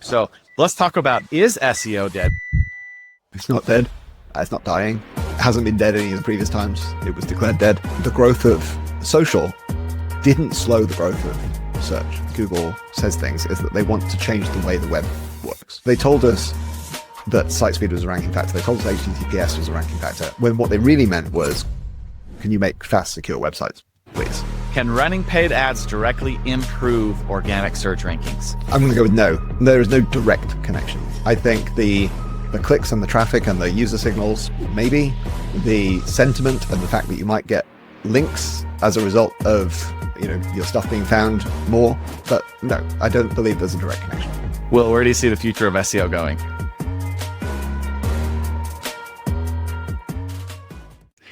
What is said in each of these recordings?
So let's talk about, is SEO dead? It's not dead. It's not dying. It hasn't been dead any of the previous times it was declared dead. The growth of social didn't slow the growth of search. Google says things is that they want to change the way the web works. They told us that site speed was a ranking factor. They told us HTTPS was a ranking factor, when what they really meant was, can you make fast, secure websites, please? Can running paid ads directly improve organic search rankings? I'm going to go with no. There is no direct connection. I think the clicks and the traffic and the user signals, maybe. The sentiment and the fact that you might get links as a result of your stuff being found more. But no, I don't believe there's a direct connection. Will, where do you see the future of SEO going?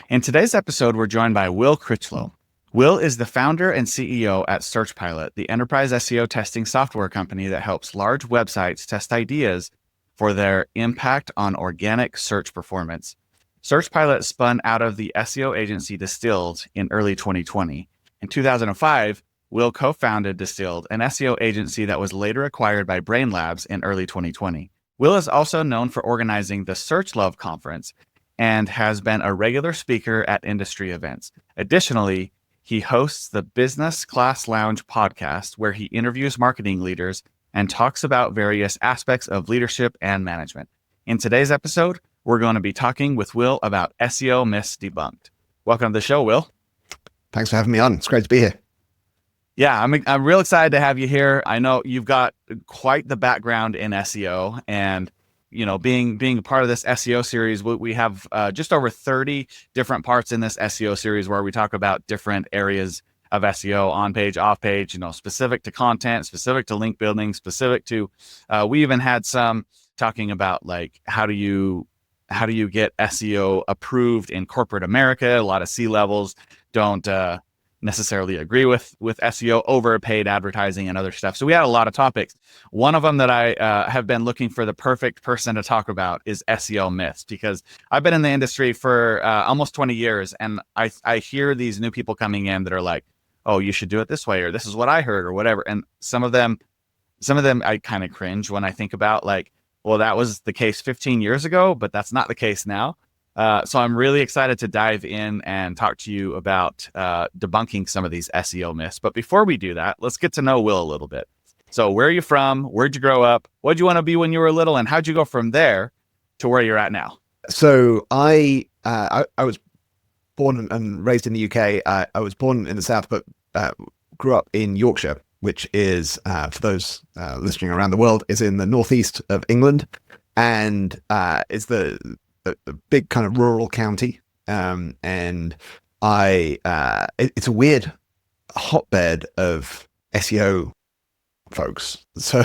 In today's episode, we're joined by Will Critchlow. Will is the founder and CEO at SearchPilot, the enterprise SEO testing software company that helps large websites test ideas for their impact on organic search performance. SearchPilot spun out of the SEO agency Distilled in early 2020. In 2005, Will co-founded Distilled, an SEO agency that was later acquired by Brain Labs in early 2020. Will is also known for organizing the Search Love Conference and has been a regular speaker at industry events. Additionally, he hosts the Business Class Lounge podcast, where he interviews marketing leaders and talks about various aspects of leadership and management. In today's episode, we're going to be talking with Will about SEO Myths Debunked. Welcome to the show, Will. Thanks for having me on. It's great to be here. Yeah, I'm real excited to have you here. I know you've got quite the background in SEO, and being a part of this SEO series, we have just over 30 different parts in this SEO series where we talk about different areas of SEO, on page, off page, specific to content, specific to link building, specific to, we even had some talking about like, how do you get SEO approved in corporate America? A lot of C-levels don't necessarily agree with SEO over paid advertising and other stuff. So we had a lot of topics. One of them that I have been looking for the perfect person to talk about is SEO myths, because I've been in the industry for almost 20 years, and I hear these new people coming in that are like, oh, you should do it this way, or this is what I heard, or whatever. And some of them I kind of cringe when I think about, like, well, that was the case 15 years ago, but that's not the case now. So I'm really excited to dive in and talk to you about debunking some of these SEO myths. But before we do that, let's get to know Will a little bit. So where are you from? Where'd you grow up? What'd you want to be when you were little? And how'd you go from there to where you're at now? So I was born and raised in the UK. I was born in the South, but grew up in Yorkshire, which is, for those listening around the world, is in the northeast of England, and is the big kind of rural county. And it's a weird hotbed of SEO folks. So,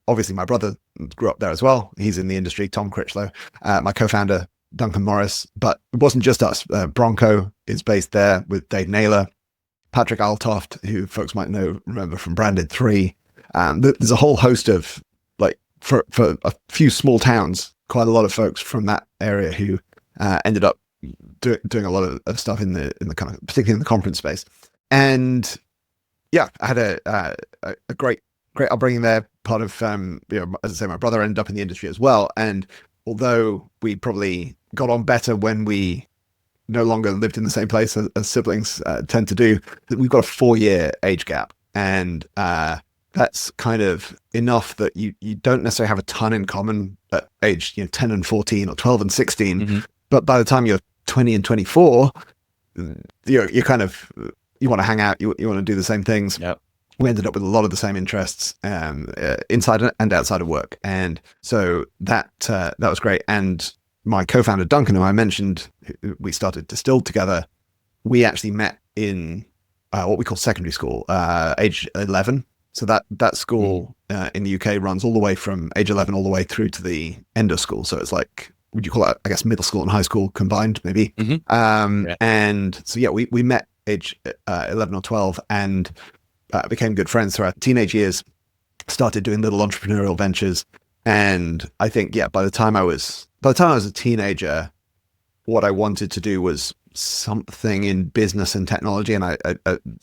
obviously my brother grew up there as well. He's in the industry, Tom Critchlow, my co-founder, Duncan Morris, but it wasn't just us. Bronco is based there with Dave Naylor, Patrick Altoft, who folks might remember from Branded 3. There's a whole host of, like, for a few small towns, quite a lot of folks from that area who ended up doing a lot of stuff in the kind of, particularly in the conference space. And yeah, I had a great upbringing there. Part of, as I say, my brother ended up in the industry as well. And although we probably got on better when we no longer lived in the same place as siblings tend to do, we've got a 4-year age gap. And that's kind of enough that you don't necessarily have a ton in common at age 10 and 14 or 12 and 16. Mm-hmm. But by the time you're 20 and 24, you're kind of, you want to hang out, you want to do the same things. Yep. We ended up with a lot of the same interests inside and outside of work. And so that was great. And my co-founder, Duncan, who I mentioned, we started Distilled together. We actually met in what we call secondary school, age 11. So that school in the UK runs all the way from age 11 all the way through to the end of school. So it's like, would you call it, I guess, middle school and high school combined, maybe? Mm-hmm. Yeah. And so, yeah, we met age 11 or 12 and became good friends throughout teenage years, started doing little entrepreneurial ventures. And I think, yeah, by the time I was a teenager, what I wanted to do was something in business and technology. And I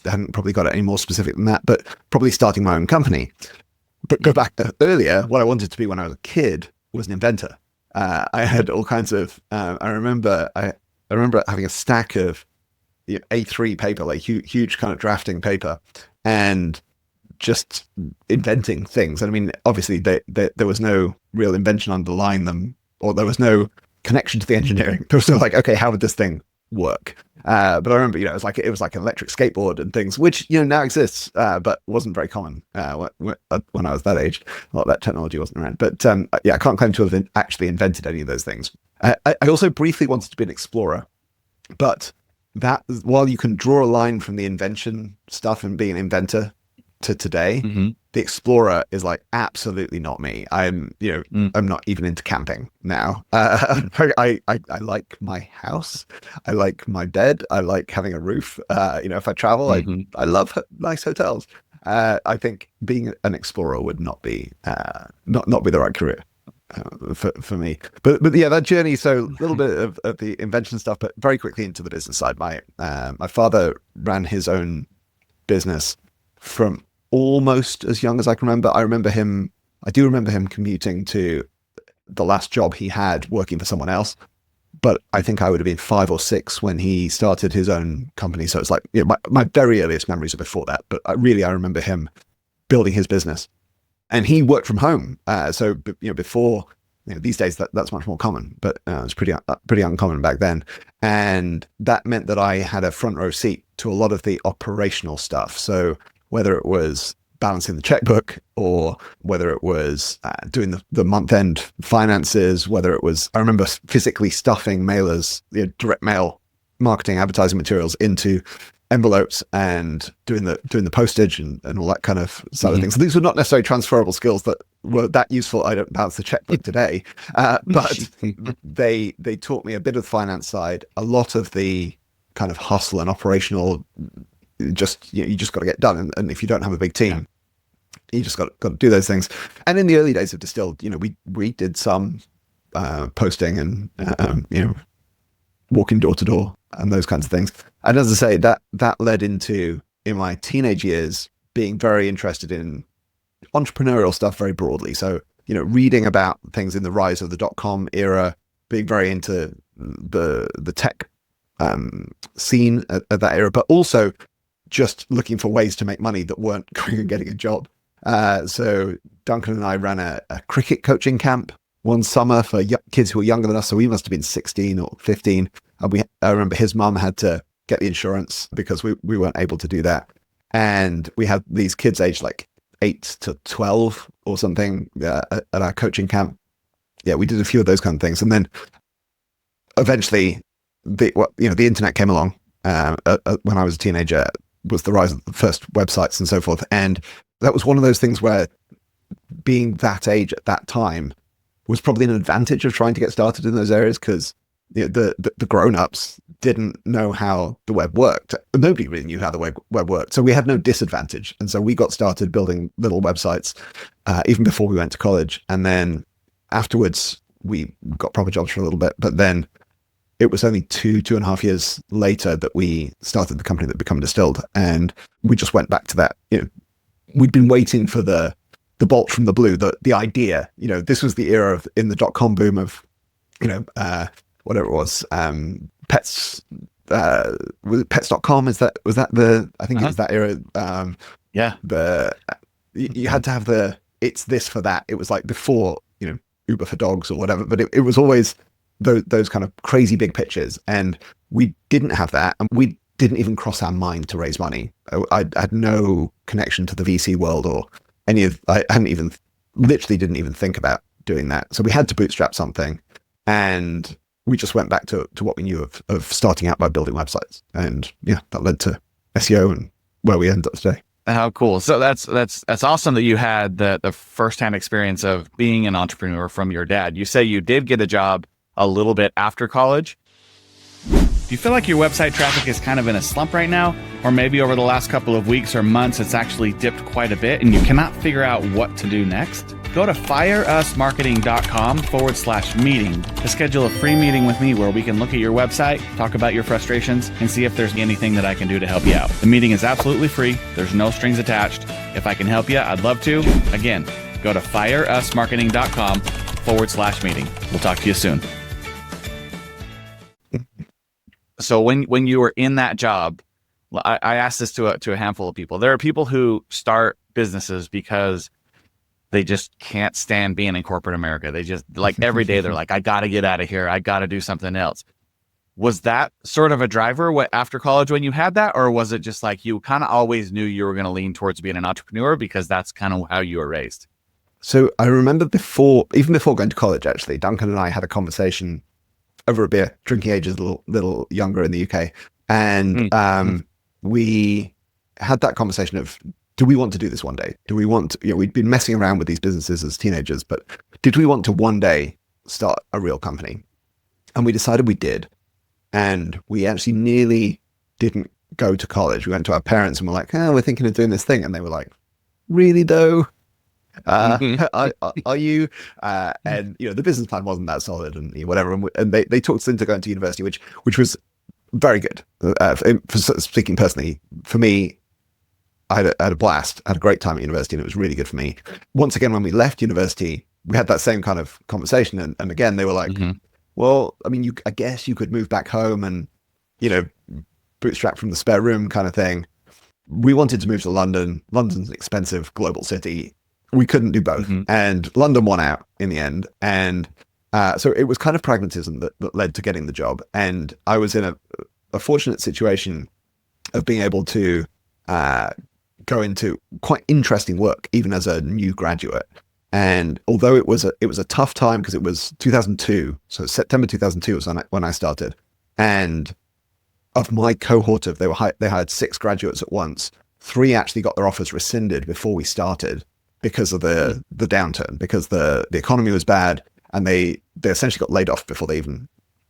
hadn't probably got it any more specific than that, but probably starting my own company. but go back earlier, what I wanted to be when I was a kid was an inventor. I had all kinds of, I remember having a stack of A3 paper, like huge kind of drafting paper, and just inventing things. And I mean, obviously there was no real invention underlying them, or there was no connection to the engineering. There was no like, okay, how would this thing work? But I remember, it was like an electric skateboard and things, which now exists, but wasn't very common when I was that age. A lot of that technology wasn't around. But I can't claim to have actually invented any of those things. I also briefly wanted to be an explorer, but that, while you can draw a line from the invention stuff and being an inventor to today, the explorer is like absolutely not me. I'm not even into camping now. I like my house, I like my bed, I like having a roof. If I travel, I love nice hotels. I think being an explorer would not be the right career for me. But yeah, that journey. So a little bit of the invention stuff, but very quickly into the business side. My father ran his own business from almost as young as I can remember. I do remember him commuting to the last job he had working for someone else, but I think I would have been 5 or 6 when he started his own company. So it's like, my very earliest memories are before that, but I remember him building his business, and he worked from home. So before, these days that's much more common, but it was pretty uncommon back then. And that meant that I had a front row seat to a lot of the operational stuff. So whether it was balancing the checkbook, or whether it was doing the month-end finances, whether it was, I remember physically stuffing mailers, direct mail marketing advertising materials into envelopes and doing the postage and all that kind of side of things. So these were not necessarily transferable skills that were that useful. I don't balance the checkbook today, but they taught me a bit of the finance side, a lot of the kind of hustle and operational. You just got to get done, and if you don't have a big team, you just got to do those things. And in the early days of Distilled, we did some posting and walking door to door and those kinds of things. And as I say, that led into, in my teenage years, being very interested in entrepreneurial stuff very broadly. So reading about things in the rise of the .com era, being very into the tech scene at that era, but also just looking for ways to make money that weren't going and getting a job. So Duncan and I ran a cricket coaching camp one summer for kids who were younger than us. So we must have been 16 or 15. And I remember his mum had to get the insurance because we weren't able to do that. And we had these kids aged like 8 to 12 or something at our coaching camp. Yeah, we did a few of those kind of things. And then eventually the internet came along when I was a teenager. Was the rise of the first websites and so forth. And that was one of those things where being that age at that time was probably an advantage of trying to get started in those areas, because the grown-ups didn't know how the web worked. Nobody really knew how the web worked. So we had no disadvantage. And so we got started building little websites even before we went to college. And then afterwards, we got proper jobs for a little bit. But then it was only 2.5 years later that we started the company that became Distilled. And we just went back to that. We'd been waiting for the bolt from the blue, the idea. This was the era in the .com boom of, whatever it was, pets. Was it pets.com? Was that the? I think it was that era. Yeah. You had to have it's this for that. It was like before Uber for dogs or whatever, but it was always those kind of crazy big pitches, and we didn't have that, and we didn't even cross our mind to raise money. I had no connection to the VC world or any of. I literally didn't even think about doing that. So we had to bootstrap something, and we just went back to what we knew of starting out by building websites, and that led to SEO and where we end up today. How cool. So that's awesome that you had the firsthand experience of being an entrepreneur from your dad. You say you did get a job a little bit after college. Do you feel like your website traffic is kind of in a slump right now? Or maybe over the last couple of weeks or months, it's actually dipped quite a bit and you cannot figure out what to do next? Go to fireusmarketing.com/meeting to schedule a free meeting with me where we can look at your website, talk about your frustrations, and see if there's anything that I can do to help you out. The meeting is absolutely free. There's no strings attached. If I can help you, I'd love to. Again, go to fireusmarketing.com/meeting. We'll talk to you soon. So when you were in that job, I asked this to a handful of people. There are people who start businesses because they just can't stand being in corporate America. They just, like, every day they're like, I got to get out of here. I got to do something else. Was that sort of a driver after college when you had that? Or was it just like you kind of always knew you were going to lean towards being an entrepreneur because that's kind of how you were raised? So I remember even before going to college, actually, Duncan and I had a conversation over a beer, drinking age is a little younger in the UK. And we had that conversation of, do we want to do this one day? Do we want to, we'd been messing around with these businesses as teenagers, but did we want to one day start a real company? And we decided we did. And we actually nearly didn't go to college. We went to our parents and we're like, we're thinking of doing this thing. And they were like, really though? Are you? And the business plan wasn't that solid and whatever. And they talked us into going to university, which was very good. For speaking personally, for me, I had a blast, had a great time at university, and it was really good for me. Once again, when we left university, we had that same kind of conversation. And again, they were like, well, I mean, I guess you could move back home and, bootstrap from the spare room kind of thing. We wanted to move to London. London's an expensive global city. We couldn't do both. And London won out in the end. And so it was kind of pragmatism that led to getting the job. And I was in a fortunate situation of being able to go into quite interesting work, even as a new graduate. And although it was a tough time because it was 2002, so September 2002 was when I started. And of my cohort of, they hired 6 graduates at once. 3 actually got their offers rescinded before we started because of the downturn, because the economy was bad, and they essentially got laid off before they even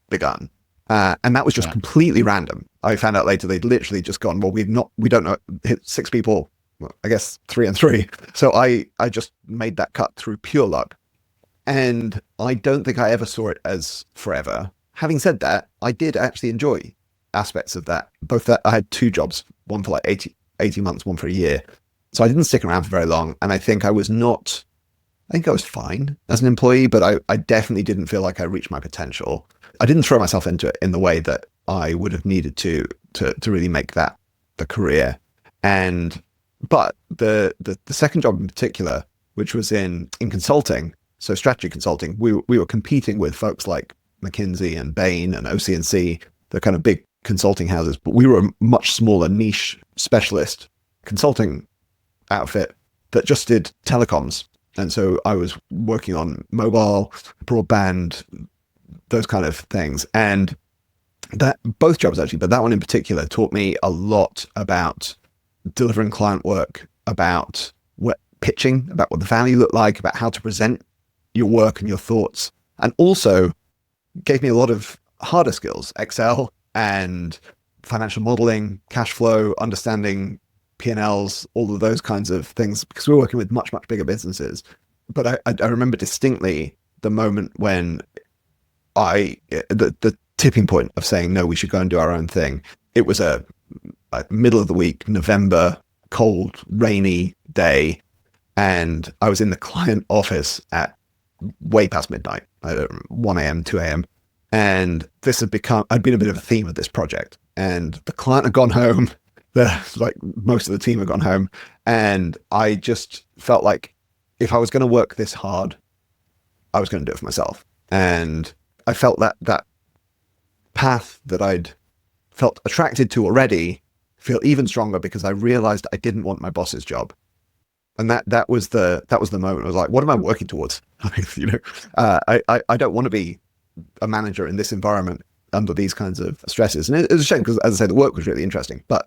begun. And that was just completely random. I found out later they'd literally just gone, well, we don't know, hit 6 people, well, I guess 3 and 3. So I just made that cut through pure luck. And I don't think I ever saw it as forever. Having said that, I did actually enjoy aspects of that. Both that I had 2 jobs, one for like 80 months, one for a year. So I didn't stick around for very long. And I think I was fine as an employee, but I definitely didn't feel like I reached my potential. I didn't throw myself into it in the way that I would have needed to really make that the career. But the second job in particular, which was in consulting, so strategy consulting, we were competing with folks like McKinsey and Bain and OC&C, the kind of big consulting houses, but we were a much smaller niche specialist consulting outfit that just did telecoms. And so I was working on mobile, broadband, those kind of things. And that both jobs actually, but that one in particular taught me a lot about delivering client work, about what pitching, about what the value looked like, about how to present your work and your thoughts. And also gave me a lot of harder skills, Excel and financial modeling, cash flow, understanding P&Ls, all of those kinds of things, because we were working with much, much bigger businesses. But I remember distinctly the moment when the tipping point of saying, no, we should go and do our own thing. It was a middle of the week, November, cold, rainy day. And I was in the client office at way past midnight, 1 a.m., 2 a.m. And I'd been a bit of a theme of this project. And the client had gone home. Like most of the team had gone home. And I just felt like if I was going to work this hard, I was going to do it for myself. And I felt that path that I'd felt attracted to already feel even stronger because I realized I didn't want my boss's job. And that was the moment. I was like, what am I working towards? I don't want to be a manager in this environment under these kinds of stresses. And it was a shame because, as I say, the work was really interesting, but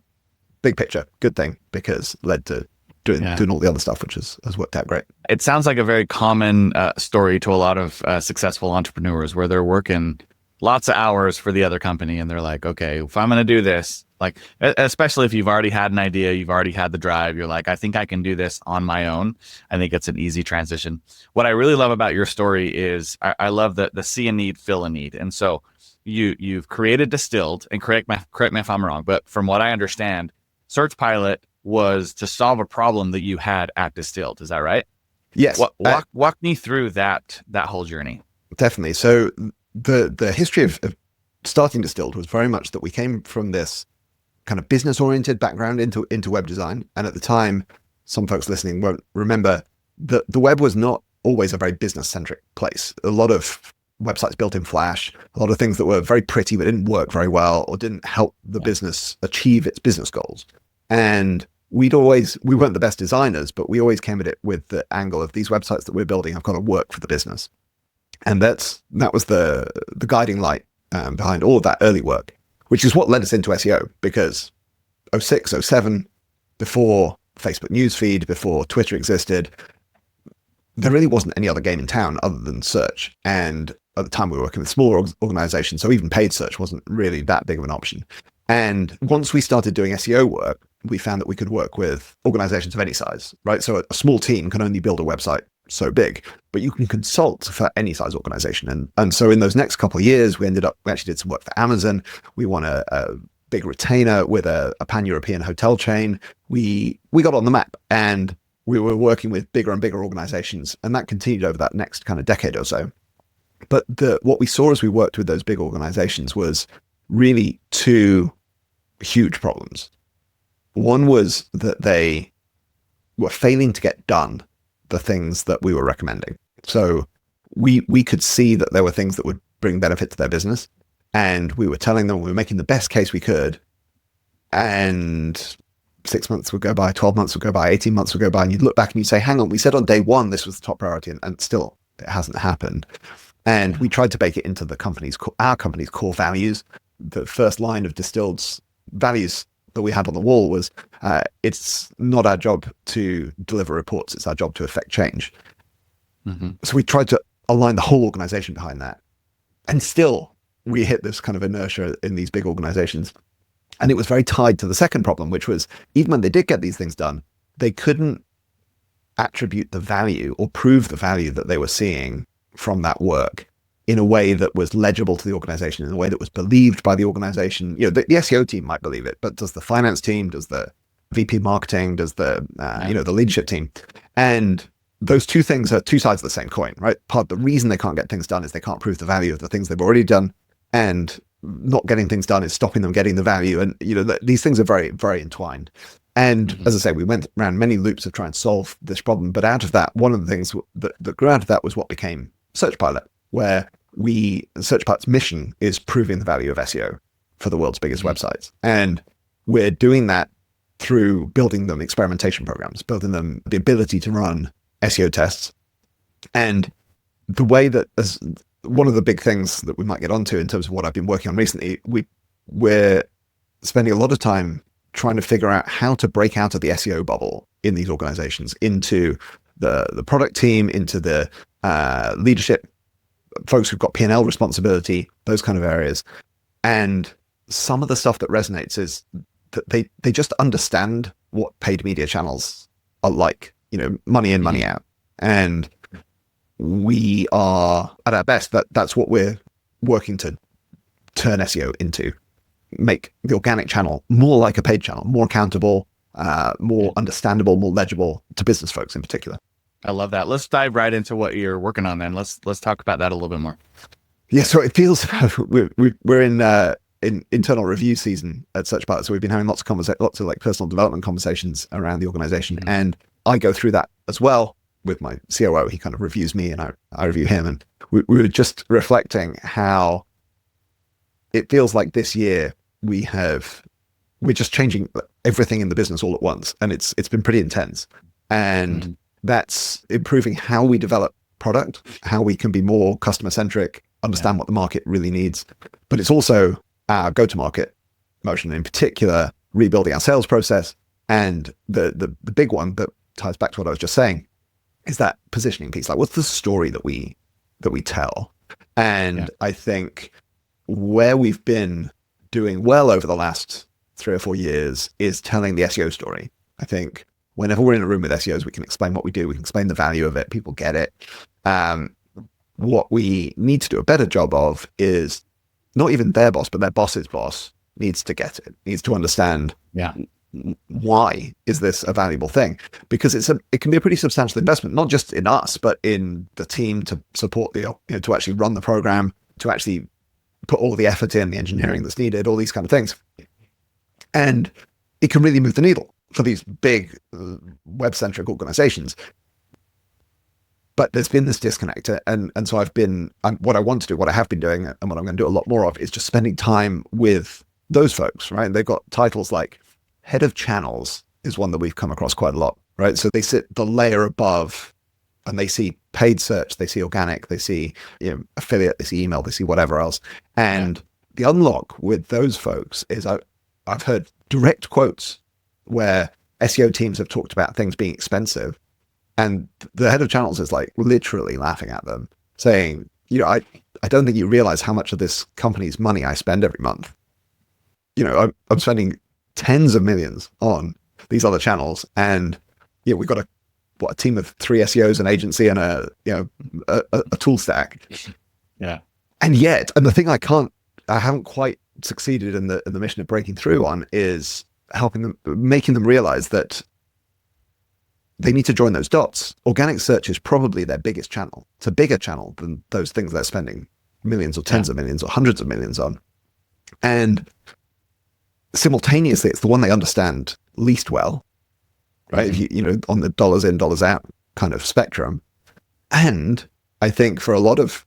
big picture, good thing, because led to doing all the other stuff, which has worked out great. It sounds like a very common story to a lot of successful entrepreneurs where they're working lots of hours for the other company and they're like, okay, if I'm going to do this, Like, especially if you've already had an idea, you've already had the drive, you're like, I think I can do this on my own. I think it's an easy transition. What I really love about your story is I love the see a need, fill a need. And so you've created Distilled, and correct me if I'm wrong, but from what I understand, SearchPilot was to solve a problem that you had at Distilled. Is that right? Yes. Walk me through that whole journey. Definitely. So the history of starting Distilled was very much that we came from this kind of business-oriented background into web design. And at the time, some folks listening won't remember that the web was not always a very business-centric place. A lot of websites built in Flash, a lot of things that were very pretty but didn't work very well or didn't help the business achieve its business goals. And we weren't the best designers, but we always came at it with the angle of these websites that we're building have got to work for the business. And that was the guiding light behind all of that early work, which is what led us into SEO, because 06, 07, before Facebook newsfeed, before Twitter existed, there really wasn't any other game in town other than search. And at the time we were working with smaller organizations, so even paid search wasn't really that big of an option. And once we started doing SEO work, we found that we could work with organizations of any size, right? So a small team can only build a website so big, but you can consult for any size organization. And so in those next couple of years, we actually did some work for Amazon. We won a big retainer with a pan-European hotel chain. We got on the map, and we were working with bigger and bigger organizations, and that continued over that next kind of decade or so. But what we saw as we worked with those big organizations was really two huge problems. One was that they were failing to get done the things that we were recommending. So we could see that there were things that would bring benefit to their business, and we were telling them we were making the best case we could. And 6 months would go by, 12 months would go by, 18 months would go by, and you'd look back and you'd say, hang on, we said on day one this was the top priority, and still it hasn't happened. And we tried to bake it into our company's core values. The first line of Distilled's values that we had on the wall was, it's not our job to deliver reports, it's our job to affect change. Mm-hmm. So we tried to align the whole organization behind that. And still, we hit this kind of inertia in these big organizations. And it was very tied to the second problem, which was, even when they did get these things done, they couldn't attribute the value or prove the value that they were seeing from that work in a way that was legible to the organization, in a way that was believed by the organization. You know, the SEO team might believe it, but does the finance team, does the VP marketing, does the the leadership team? And those two things are two sides of the same coin, right? Part of the reason they can't get things done is they can't prove the value of the things they've already done, and not getting things done is stopping them getting the value. And these things are very, very entwined. And as I say, we went around many loops of trying to solve this problem. But out of that, one of the things that grew out of that was what became SearchPilot, where SearchPilot's mission is proving the value of SEO for the world's biggest websites. And we're doing that through building them experimentation programs, building them the ability to run SEO tests. And the way that, as one of the big things that we might get onto in terms of what I've been working on recently, we're spending a lot of time trying to figure out how to break out of the SEO bubble in these organizations into the product team, into the leadership, folks who've got P&L responsibility, those kind of areas. And some of the stuff that resonates is that they just understand what paid media channels are like, money in, money out. And we are at our best, that's what we're working to turn SEO into, make the organic channel more like a paid channel, more accountable, more understandable, more legible to business folks in particular. I love that. Let's dive right into what you're working on then. Let's talk about that a little bit more. Yeah, so it feels we're in internal review season at SearchPilot, so we've been having lots of like personal development conversations around the organization, and I go through that as well with my COO. He kind of reviews me, and I review him, and we were just reflecting how it feels like this year we're just changing everything in the business all at once, and it's been pretty intense, and that's improving how we develop product, how we can be more customer centric, understand what the market really needs. But it's also our go-to-market motion, in particular, rebuilding our sales process. And the big one that ties back to what I was just saying is that positioning piece. Like, what's the story that we tell? And I think where we've been doing well over the last 3 or 4 years is telling the SEO story. I think whenever we're in a room with SEOs, we can explain what we do. We can explain the value of it. People get it. What we need to do a better job of is not even their boss, but their boss's boss needs to get it, needs to understand why is this a valuable thing? Because it can be a pretty substantial investment, not just in us, but in the team to support to actually run the program, to actually put all the effort in, the engineering that's needed, all these kind of things. And it can really move the needle for these big web-centric organizations. But there's been this disconnect. And so what I want to do, what I have been doing, and what I'm going to do a lot more of is just spending time with those folks, right? They've got titles like head of channels is one that we've come across quite a lot, right? So they sit the layer above and they see paid search, they see organic, they see affiliate, they see email, they see whatever else. And the unlock with those folks is I've heard direct quotes where SEO teams have talked about things being expensive. And the head of channels is like literally laughing at them, saying, I don't think you realize how much of this company's money I spend every month. I'm spending tens of millions on these other channels. And we've got a team of 3 SEOs, an agency, and a tool stack. Yeah. And the thing I haven't quite succeeded in the mission of breaking through on is making them realize that they need to join those dots. Organic search is probably their biggest channel. It's a bigger channel than those things they're spending millions or tens of millions or hundreds of millions on. And simultaneously, it's the one they understand least well, right? If on the dollars in, dollars out kind of spectrum. And I think for a lot of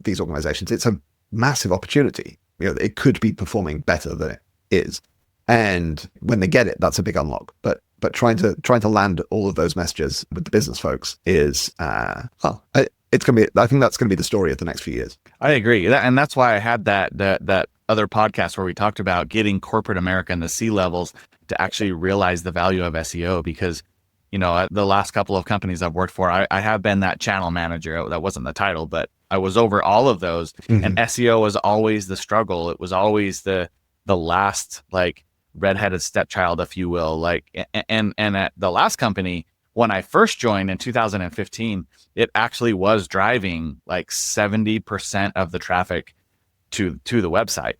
these organizations, it's a massive opportunity. It could be performing better than it is. And when they get it, that's a big unlock. But trying to land all of those messages with the business folks is, it's going to be, I think that's going to be the story of the next few years. I agree. And that's why I had that other podcast where we talked about getting corporate America and the C-levels to actually realize the value of SEO, because, the last couple of companies I've worked for, I have been that channel manager. That wasn't the title, but I was over all of those. Mm-hmm. And SEO was always the struggle. It was always the last, redheaded stepchild, if you will. And at the last company, when I first joined in 2015, it actually was driving 70% of the traffic to the website.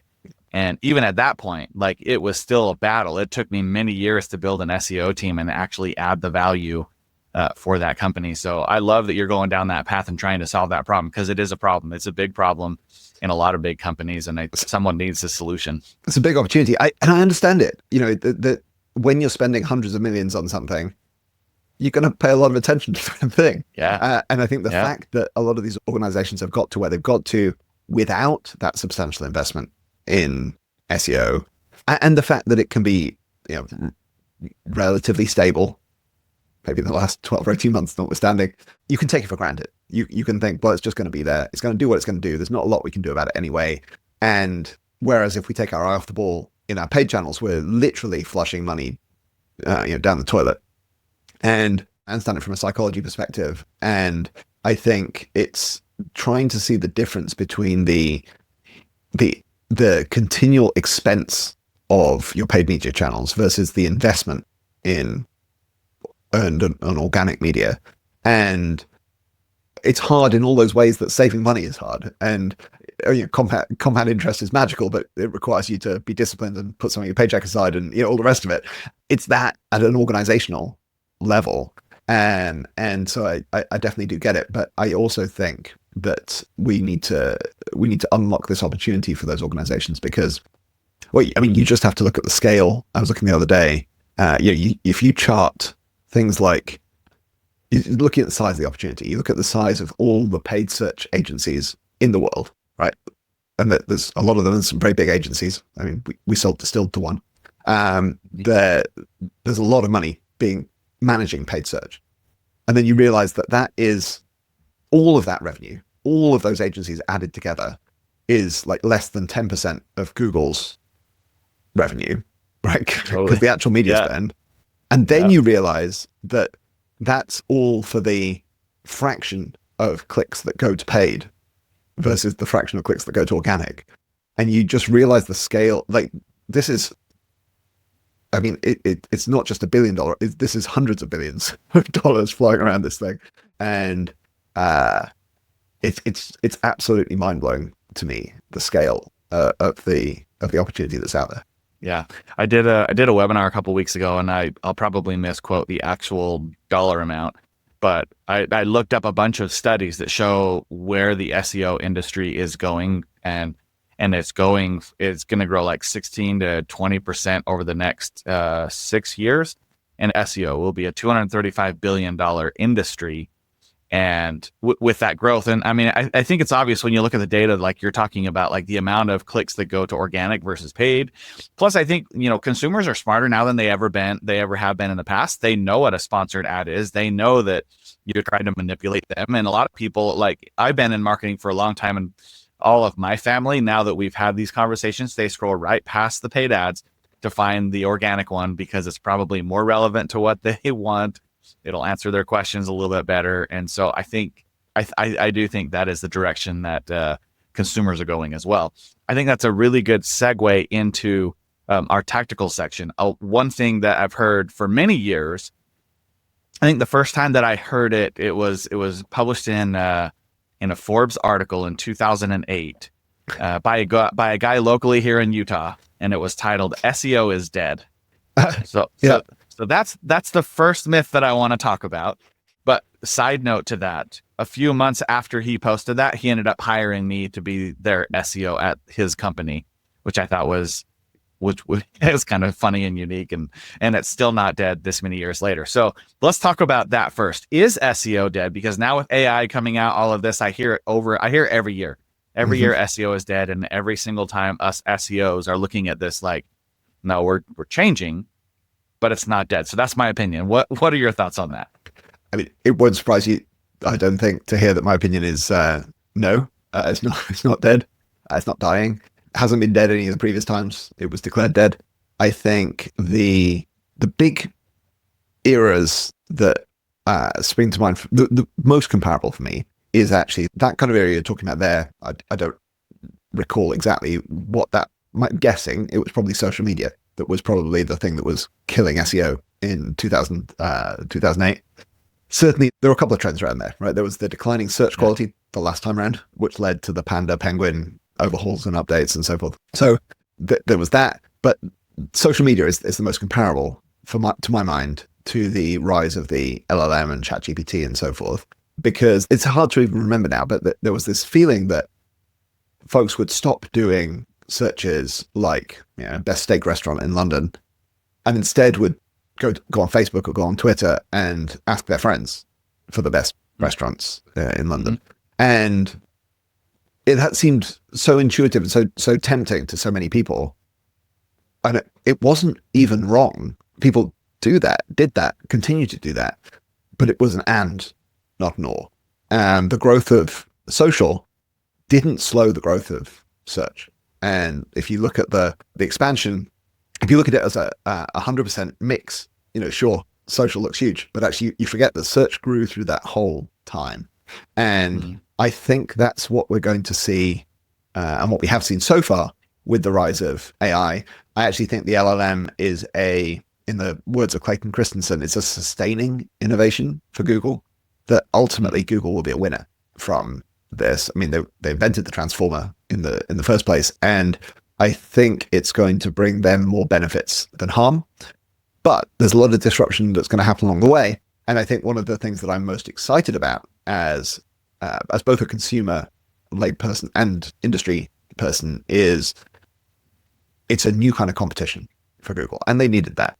And even at that point, it was still a battle. It took me many years to build an SEO team and actually add the value for that company. So I love that you're going down that path and trying to solve that problem, because it is a problem. It's a big problem in a lot of big companies, and someone needs a solution. It's a big opportunity. I understand it. That when you're spending hundreds of millions on something, you're going to pay a lot of attention to the thing. Yeah. And I think the fact that a lot of these organizations have got to where they've got to without that substantial investment in SEO, and the fact that it can be, relatively stable, maybe the last 12 or 18 months notwithstanding, you can take it for granted. You can think, well, it's just going to be there. It's going to do what it's going to do. There's not a lot we can do about it anyway. And whereas if we take our eye off the ball in our paid channels, we're literally flushing money, down the toilet. And I understand it from a psychology perspective. And I think it's trying to see the difference between the continual expense of your paid media channels versus the investment in earned and organic media. And it's hard in all those ways that saving money is hard. And compound interest is magical, but it requires you to be disciplined and put some of your paycheck aside and all the rest of it. It's that at an organizational level. And so I definitely do get it. But I also think that we need to unlock this opportunity for those organizations, because, you just have to look at the scale. I was looking the other day, if you chart things like, you're looking at the size of the opportunity, you look at the size of all the paid search agencies in the world, right? And there's a lot of them, some very big agencies. I mean, we sold Distilled to one. There's a lot of money being managing paid search. And then you realize that is all of that revenue, all of those agencies added together is less than 10% of Google's revenue, right? Because the actual media spend. And then you realize that that's all for the fraction of clicks that go to paid versus the fraction of clicks that go to organic. And you just realize the scale, this is I mean, it's not just $1 billion. This is hundreds of billions of dollars flying around this thing, and it's absolutely mind blowing to me, the scale of the opportunity that's out there. Yeah, I did a webinar a couple weeks ago, and I'll probably misquote the actual dollar amount, but I looked up a bunch of studies that show where the SEO industry is going, and it's going to grow like 16 to 20% over the next 6 years, and SEO will be a $235 billion industry. And with that growth, and I mean, I think it's obvious when you look at the data, like you're talking about, like the amount of clicks that go to organic versus paid. Plus, I think, consumers are smarter now than they ever have been in the past. They know what a sponsored ad is. They know that you're trying to manipulate them. And a lot of people, like I've been in marketing for a long time, and all of my family, now that we've had these conversations, they scroll right past the paid ads to find the organic one because it's probably more relevant to what they want. It'll answer their questions a little bit better. And so I think, I do think that is the direction that consumers are going as well. I think that's a really good segue into our tactical section. One thing that I've heard for many years, I think the first time that I heard it, it was published in a Forbes article in 2008 by a guy locally here in Utah, and it was titled "SEO is Dead." So that's the first myth that I want to talk about. But side note to that, a few months after he posted that, he ended up hiring me to be their SEO at his company, which I thought was kind of funny and unique, and it's still not dead this many years later. So let's talk about that first. Is SEO dead? Because now with AI coming out, all of this, I hear every year. Every year SEO is dead, and every single time us SEOs are looking at this like, no, we're changing, but it's not dead. So that's my opinion. What are your thoughts on that? I mean, it won't surprise you, I don't think, to hear that my opinion is no. It's not dead. It's not dying. It hasn't been dead any of the previous times it was declared dead. I think the big eras that spring to mind, the most comparable for me, is actually that kind of area you're talking about there. I don't recall exactly what that. I'm guessing it was probably social media. That was probably the thing that was killing SEO in 2008. Certainly, there were a couple of trends around there, right? There was the declining search quality the last time around, which led to the Panda, Penguin overhauls and updates and so forth. So there was that. But social media is the most comparable, to my mind, to the rise of the LLM and ChatGPT and so forth, because it's hard to even remember now, but there was this feeling that folks would stop doing searches like best steak restaurant in London, and instead would go on Facebook or go on Twitter and ask their friends for the best restaurants in London. And it seemed so intuitive and so tempting to so many people, and it wasn't even wrong. People did that, continue to do that, but it was an and, not an or. And the growth of social didn't slow the growth of search. And if you look at the expansion, if you look at it as a 100% mix, sure, social looks huge, but actually you forget that search grew through that whole time. And I think that's what we're going to see, and what we have seen so far with the rise of AI. I actually think the LLM is in the words of Clayton Christensen, it's a sustaining innovation for Google, that ultimately Google will be a winner from this. I mean, they invented the transformer in the first place, and I think it's going to bring them more benefits than harm. But there's a lot of disruption that's going to happen along the way, and I think one of the things that I'm most excited about as both a consumer, layperson, and industry person is it's a new kind of competition for Google, and they needed that.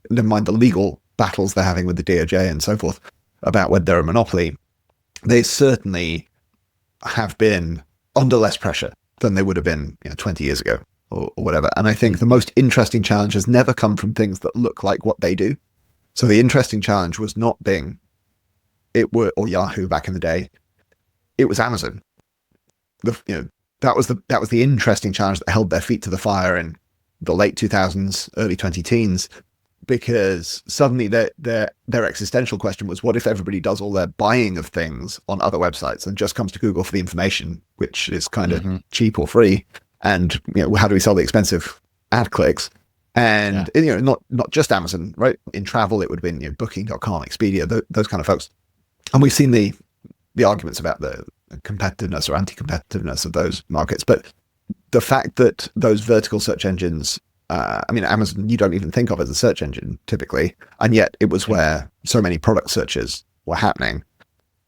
Never mind the legal battles they're having with the DOJ and so forth about whether they're a monopoly. They certainly have been under less pressure than they would have been 20 years ago or whatever. And I think the most interesting challenge has never come from things that look like what they do. So the interesting challenge was not Bing, or Yahoo back in the day. It was Amazon. That was the interesting challenge that held their feet to the fire in the late 2000s, early 2010s, because suddenly their existential question was, what if everybody does all their buying of things on other websites and just comes to Google for the information, which is kind of cheap or free? And how do we sell the expensive ad clicks? And not just Amazon, right? In travel, it would have been Booking.com, Expedia, those kind of folks. And we've seen the arguments about the competitiveness or anti-competitiveness of those markets. But the fact that those vertical search engines, Amazon, you don't even think of as a search engine typically, and yet it was where so many product searches were happening.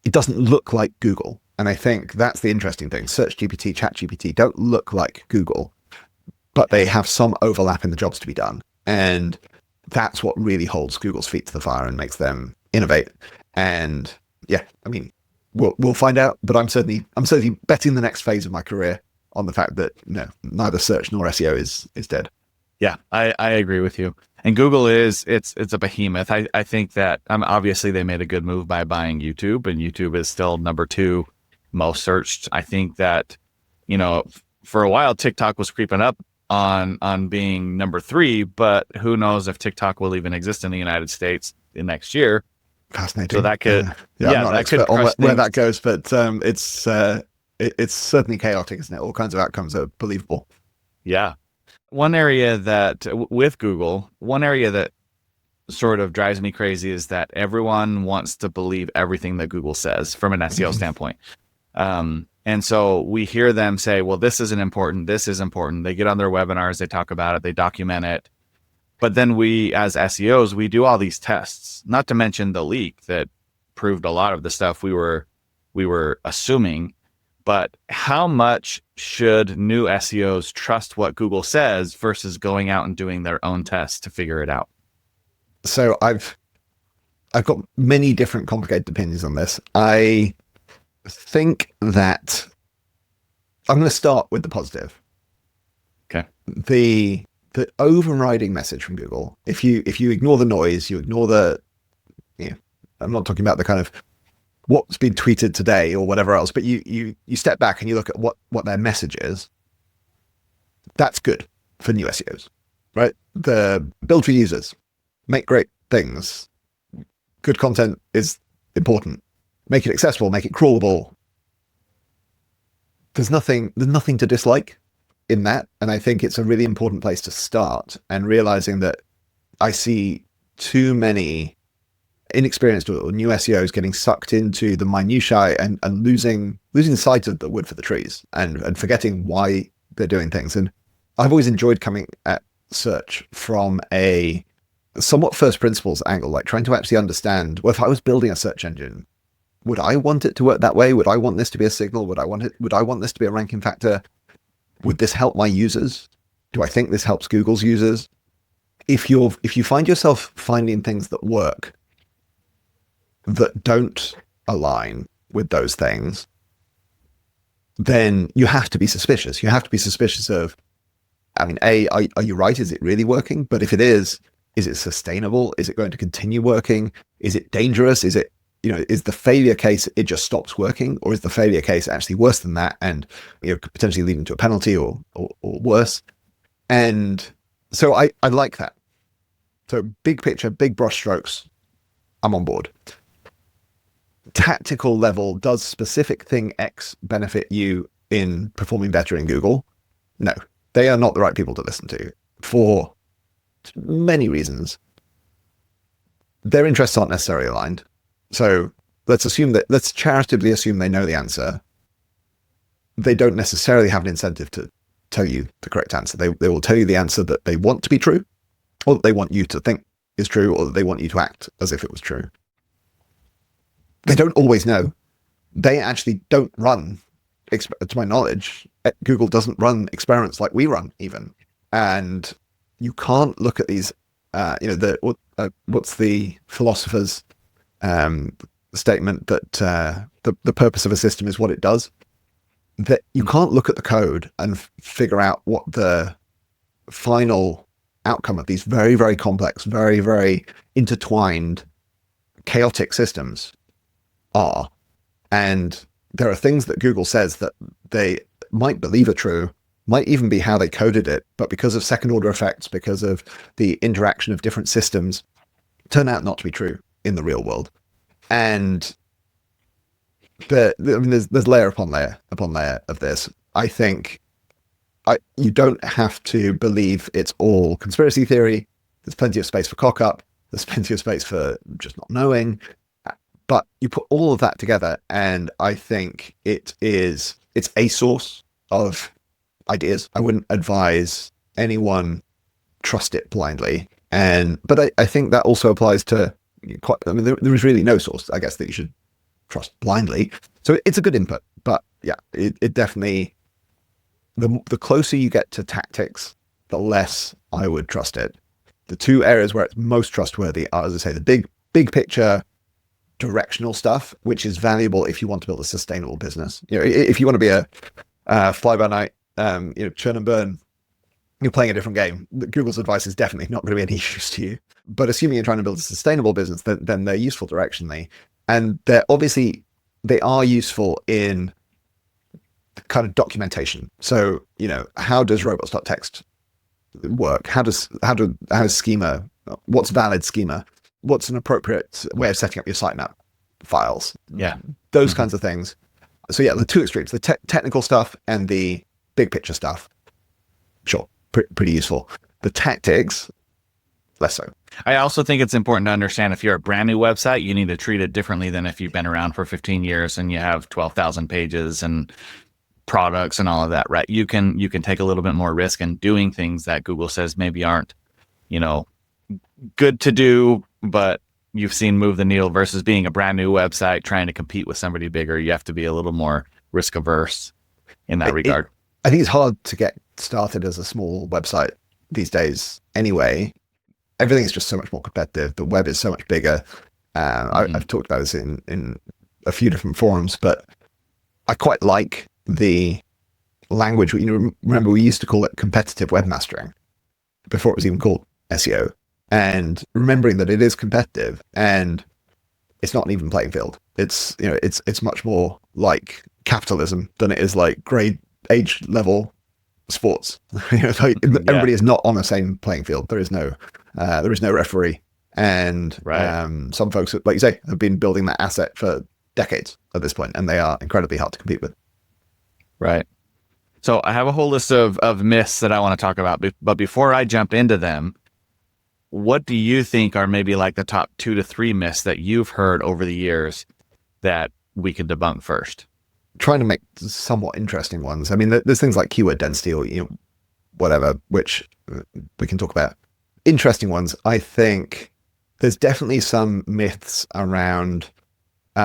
It doesn't look like Google. And I think that's the interesting thing. SearchGPT, ChatGPT don't look like Google, but they have some overlap in the jobs to be done. And that's what really holds Google's feet to the fire and makes them innovate. And we'll find out, but I'm certainly betting the next phase of my career on the fact that neither search nor SEO is dead. Yeah, I agree with you. And Google it's a behemoth. I think that obviously they made a good move by buying YouTube, and YouTube is still number 2 most searched. I think that, for a while TikTok was creeping up on being number 3, but who knows if TikTok will even exist in the United States in next year. Fascinating. So that could, I'm not an expert on where that goes, but it's certainly chaotic, isn't it? All kinds of outcomes are believable. Yeah. One area that with Google, sort of drives me crazy is that everyone wants to believe everything that Google says from an SEO standpoint. And so we hear them say, well, this isn't important. This is important. They get on their webinars, they talk about it, they document it. But then we, as SEOs, we do all these tests, not to mention the leak that proved a lot of the stuff we were assuming. But how much should new SEOs trust what Google says versus going out and doing their own tests to figure it out? So I've got many different complicated opinions on this. I think that I'm going to start with the positive. Okay. The overriding message from Google, if you ignore the noise, you ignore I'm not talking about the kind of what's been tweeted today or whatever else, but you step back and you look at what their message is. That's good for new SEOs, right? The build for users, make great things. Good content is important. Make it accessible, make it crawlable. There's nothing to dislike in that. And I think it's a really important place to start, and realizing that I see too many inexperienced or new SEOs getting sucked into the minutiae and losing sight of the wood for the trees and forgetting why they're doing things. And I've always enjoyed coming at search from a somewhat first principles angle, like trying to actually understand, well, if I was building a search engine, would I want it to work that way? Would I want this to be a signal? Would I want this to be a ranking factor? Would this help my users? Do I think this helps Google's users? If you find yourself finding things that work that don't align with those things, then you have to be suspicious. You have to be suspicious of, are you right? Is it really working? But if it is it sustainable? Is it going to continue working? Is it dangerous? Is it, is the failure case it just stops working, or is the failure case actually worse than that and potentially leading to a penalty or worse? And so I like that. So big picture, big brush strokes, I'm on board. Tactical level, does specific thing X benefit you in performing better in Google? No, they are not the right people to listen to for many reasons. Their interests aren't necessarily aligned. So let's charitably assume they know the answer. They don't necessarily have an incentive to tell you the correct answer. They will tell you the answer that they want to be true, or that they want you to think is true, or that they want you to act as if it was true. They don't always know. They actually don't run, to my knowledge, Google doesn't run experiments like we run even. And you can't look at these, what's the philosopher's statement that the purpose of a system is what it does? That you can't look at the code and figure out what the final outcome of these very, very complex, very, very intertwined, chaotic systems are. And there are things that Google says that they might believe are true, might even be how they coded it, but because of second order effects, because of the interaction of different systems, turn out not to be true in the real world. And there's layer upon layer upon layer of this. I think you don't have to believe it's all conspiracy theory. There's plenty of space for cock up. There's plenty of space for just not knowing. But you put all of that together, and I think it's a source of ideas. I wouldn't advise anyone trust it blindly. But I think that also applies to there is really no source, I guess, that you should trust blindly. So it's a good input. But yeah, it definitely, the closer you get to tactics, the less I would trust it. The two areas where it's most trustworthy are, as I say, the big picture directional stuff, which is valuable if you want to build a sustainable business. If you want to be a fly by night, churn and burn, you're playing a different game. Google's advice is definitely not going to be any use to you. But assuming you're trying to build a sustainable business, then they're useful directionally. And they are useful in kind of documentation. So, how does robots.txt work? How does schema, what's valid schema? What's an appropriate way of setting up your sitemap files? Yeah. Those kinds of things. So yeah, the two extremes, the technical stuff and the big picture stuff. Sure. Pretty useful. The tactics, less so. I also think it's important to understand if you're a brand new website, you need to treat it differently than if you've been around for 15 years and you have 12,000 pages and products and all of that, right? You can take a little bit more risk in doing things that Google says maybe aren't, good to do, but you've seen move the needle, versus being a brand new website trying to compete with somebody bigger. You have to be a little more risk averse in that regard. I think it's hard to get started as a small website these days anyway. Everything is just so much more competitive. The web is so much bigger. I've talked about this in a few different forums, but I quite like the language. Remember, we used to call it competitive webmastering before it was even called SEO. And remembering that it is competitive and it's not an even playing field. It's much more like capitalism than it is like grade age level sports. Everybody is not on the same playing field. There is no referee. And right. Some folks, like you say, have been building that asset for decades at this point, and they are incredibly hard to compete with. Right. So I have a whole list of myths that I want to talk about, but before I jump into them, what do you think are maybe like the top 2 to 3 myths that you've heard over the years that we could debunk first? Trying to make somewhat interesting ones. I mean, there's things like keyword density or whatever, which we can talk about. Interesting ones. I think there's definitely some myths around.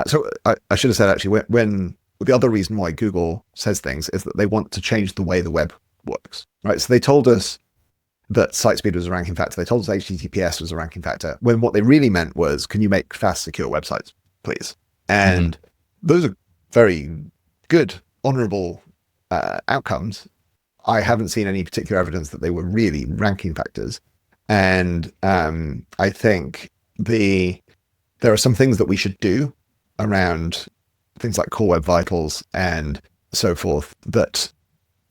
So I should have said actually, when the other reason why Google says things is that they want to change the way the web works, right? So they told us that site speed was a ranking factor. They told us HTTPS was a ranking factor, when what they really meant was, can you make fast, secure websites, please? And those are very good, honorable outcomes. I haven't seen any particular evidence that they were really ranking factors. And I think there are some things that we should do around things like core web vitals and so forth that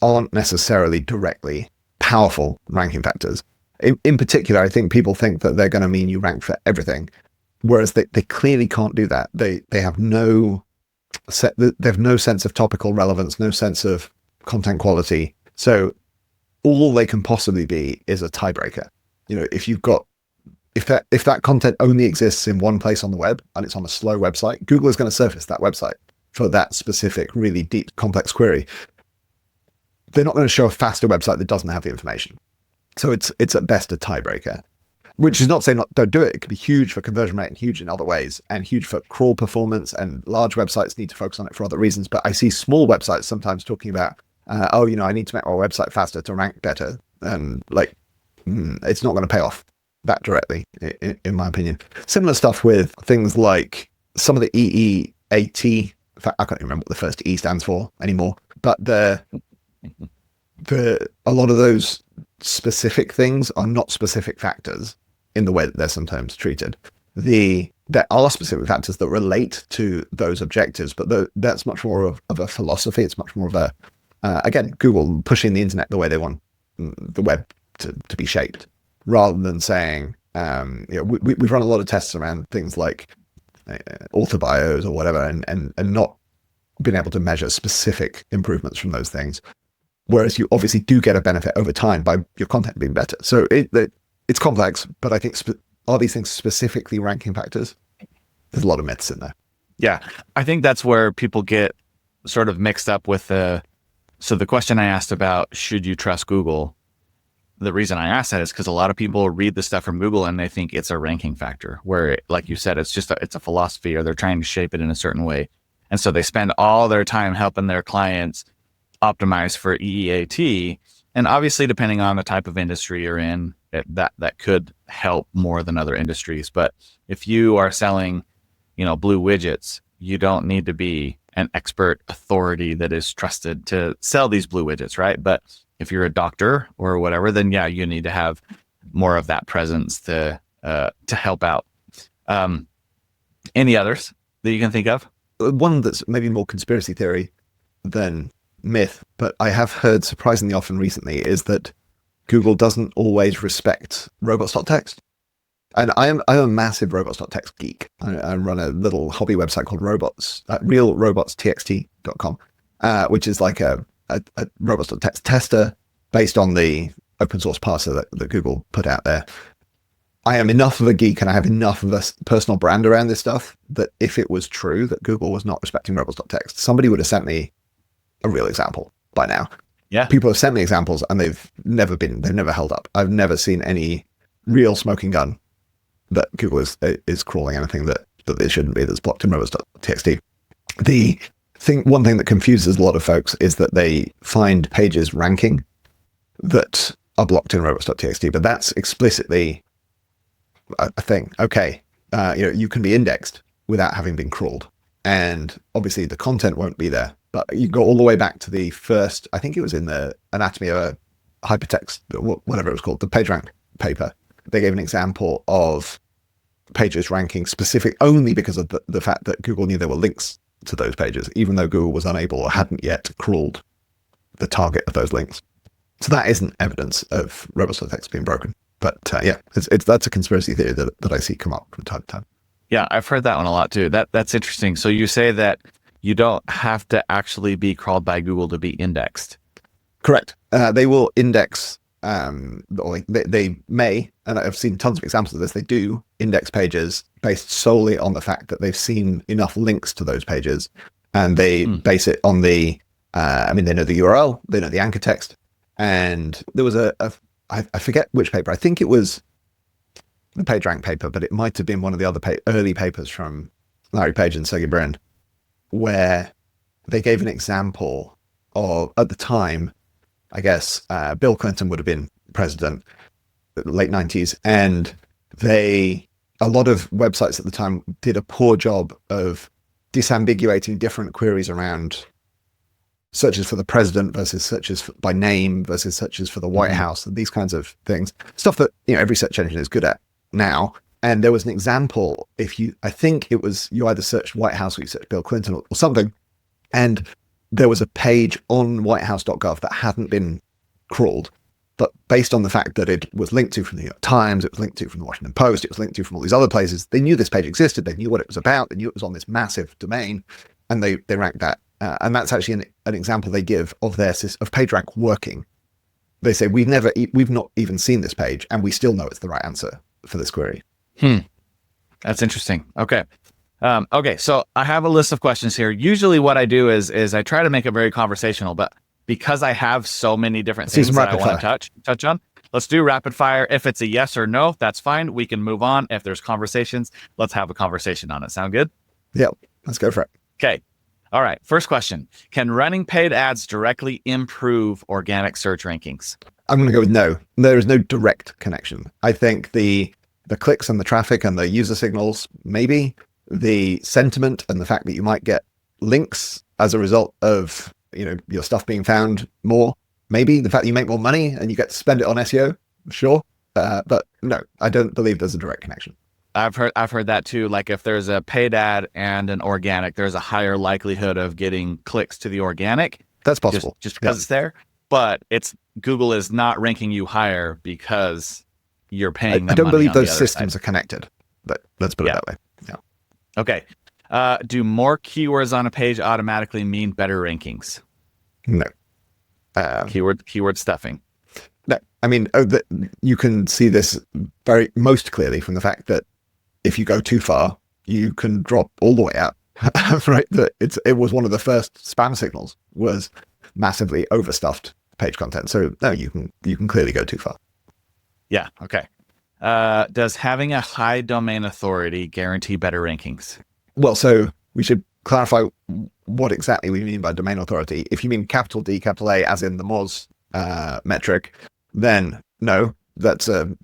aren't necessarily directly powerful ranking factors. In particular, I think people think that they're going to mean you rank for everything, whereas they clearly can't do that. They have no sense of topical relevance, no sense of content quality. So all they can possibly be is a tiebreaker. If that content only exists in one place on the web and it's on a slow website, Google is going to surface that website for that specific, really deep, complex query. They're not going to show a faster website that doesn't have the information. So it's at best a tiebreaker, which is not saying don't do it. It could be huge for conversion rate and huge in other ways, and huge for crawl performance, and large websites need to focus on it for other reasons. But I see small websites sometimes talking about, I need to make my website faster to rank better. And it's not going to pay off that directly, in my opinion. Similar stuff with things like some of the EEAT. In fact, I can't even remember what the first E stands for anymore, but a lot of those specific things are not specific factors in the way that they're sometimes treated. There are specific factors that relate to those objectives, but that's much more of a philosophy. It's much more of a, again, Google pushing the internet the way they want the web to be shaped, rather than saying, we've run a lot of tests around things like author bios or whatever, and not been able to measure specific improvements from those things. Whereas you obviously do get a benefit over time by your content being better. So it's complex, but I think are these things specifically ranking factors? There's a lot of myths in there. Yeah, I think that's where people get sort of mixed up with so the question I asked about, should you trust Google? The reason I asked that is because a lot of people read the stuff from Google and they think it's a ranking factor where, like you said, it's a philosophy, or they're trying to shape it in a certain way. And so they spend all their time helping their clients optimize for EEAT. And obviously, depending on the type of industry you're in, that could help more than other industries. But if you are selling, blue widgets, you don't need to be an expert authority that is trusted to sell these blue widgets, right? But if you're a doctor or whatever, then yeah, you need to have more of that presence to help out. Any others that you can think of? One that's maybe more conspiracy theory than myth, but I have heard surprisingly often recently, is that Google doesn't always respect robots.txt. And I'm a massive robots.txt geek. I run a little hobby website called realrobotstxt.com, which is like a robots.txt tester based on the open source parser that Google put out there. I am enough of a geek and I have enough of a personal brand around this stuff that if it was true that Google was not respecting robots.txt, somebody would have sent me a real example by now. Yeah. People have sent me examples and they've never held up. I've never seen any real smoking gun that Google is crawling anything that it shouldn't be, that's blocked in robots.txt. One thing that confuses a lot of folks is that they find pages ranking that are blocked in robots.txt, but that's explicitly a thing. Okay, you can be indexed without having been crawled, and obviously the content won't be there. But you go all the way back to the first, I think it was in the Anatomy of a Hypertext, whatever it was called, the PageRank paper. They gave an example of pages ranking specific only because of the fact that Google knew there were links to those pages, even though Google was unable or hadn't yet crawled the target of those links. So that isn't evidence of robots.txt being broken. But that's a conspiracy theory that I see come up from time to time. Yeah, I've heard that one a lot too. That's interesting. So you say that you don't have to actually be crawled by Google to be indexed. Correct. They will index, or they may, and I've seen tons of examples of this, they do index pages based solely on the fact that they've seen enough links to those pages, and they base it on they know the URL, they know the anchor text. And there was I forget which paper, I think it was the PageRank paper, but it might have been one of the other early papers from Larry Page and Sergey Brin, where they gave an example of, at the time, I guess, Bill Clinton would have been president, late 90s, and a lot of websites at the time did a poor job of disambiguating different queries around searches for the president versus searches by name versus searches for the White House, and these kinds of things. Stuff that every search engine is good at now. And there was an example, I think it was, you either searched White House or you searched Bill Clinton or something, and there was a page on whitehouse.gov that hadn't been crawled, but based on the fact that it was linked to from the New York Times, it was linked to from the Washington Post, it was linked to from all these other places, they knew this page existed, they knew what it was about, they knew it was on this massive domain, and they ranked that. And that's actually an example they give of of PageRank working. They say, we've not even seen this page, and we still know it's the right answer for this query. That's interesting. Okay. So I have a list of questions here. Usually what I do is I try to make it very conversational, but because I have so many different things that I want to touch on, let's do rapid fire. If it's a yes or no, that's fine. We can move on. If there's conversations, let's have a conversation on it. Sound good? Yeah, let's go for it. Okay. All right. First question. Can running paid ads directly improve organic search rankings? I'm going to go with no. There is no direct connection. I think the clicks and the traffic and the user signals, maybe. The sentiment and the fact that you might get links as a result of your stuff being found more, maybe. The fact that you make more money and you get to spend it on SEO, sure. But no, I don't believe there's a direct connection. I've heard that too. Like if there's a paid ad and an organic, there's a higher likelihood of getting clicks to the organic. That's possible. Just because it's there. But Google is not ranking you higher because you're paying them I don't money believe on the those other systems side. are connected. But let's put it that way. Yeah. Okay. Do more keywords on a page automatically mean better rankings? No. Keyword stuffing. No, I mean, you can see this most clearly from the fact that if you go too far, you can drop all the way out. Right? That it was one of the first spam signals, was massively overstuffed page content. So no, you can clearly go too far. Yeah. Okay. Does having a high domain authority guarantee better rankings? Well, so we should clarify what exactly we mean by domain authority. If you mean capital D, capital A, as in the Moz metric, then no, that's a